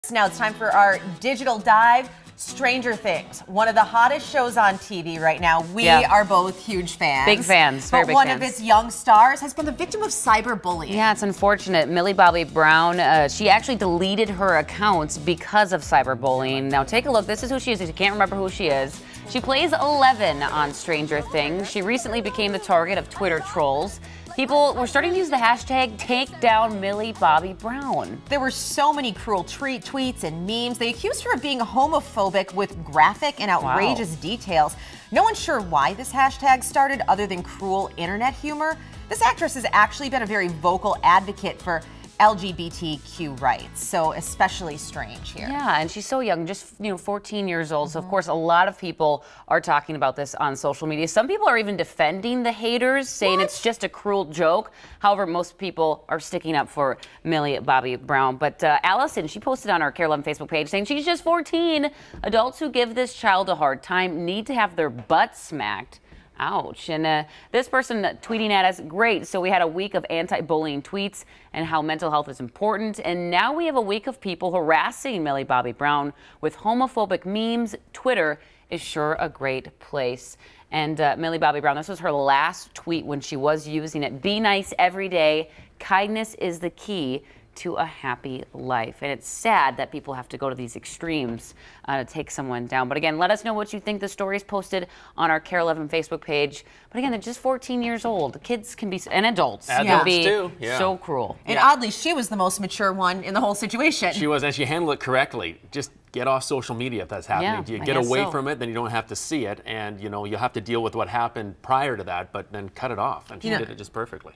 Now it's time for our digital dive. Stranger Things, one of the hottest shows on TV right now. We are both huge fans. Big fans, very big fans. But one fans. of its young stars has been the victim of cyberbullying. Yeah, it's unfortunate. Millie Bobby Brown, she actually deleted her accounts because of cyberbullying. Now take a look. This is who she is. If you can't remember who she is, she plays Eleven on Stranger Things. She recently became the target of Twitter trolls. People were starting to use the hashtag #TakeDownMillieBobbyBrown. There were so many cruel tweets and memes. They accused her of being homophobic with graphic and outrageous details. No one's sure why this hashtag started other than cruel internet humor. This actress has actually been a very vocal advocate for LGBTQ rights, so especially strange here. Yeah, and she's so young, just 14 years old. So of course, a lot of people are talking about this on social media. Some people are even defending the haters, saying it's just a cruel joke. However, most people are sticking up for Millie Bobby Brown. But Allison, she posted on our KARE 11 Facebook page saying she's just 14. Adults who give this child a hard time need to have their butts smacked. Ouch. And this person tweeting at us, great. So we had a week of anti-bullying tweets and how mental health is important. And now we have a week of people harassing Millie Bobby Brown with homophobic memes. Twitter is sure a great place. And Millie Bobby Brown, this was her last tweet when she was using it. Be nice every day. Kindness is the key to a happy life. And it's sad that people have to go to these extremes to take someone down. But again, let us know what you think. The story is posted on our KARE 11 Facebook page. But again, they're just 14 years old. Kids can be, and adults can be so cruel. And oddly, she was the most mature one in the whole situation. She was, and she handled it correctly. Just get off social media if that's happening. You get away from it, then you don't have to see it. And, you'll have to deal with what happened prior to that, but then cut it off. And she did it just perfectly.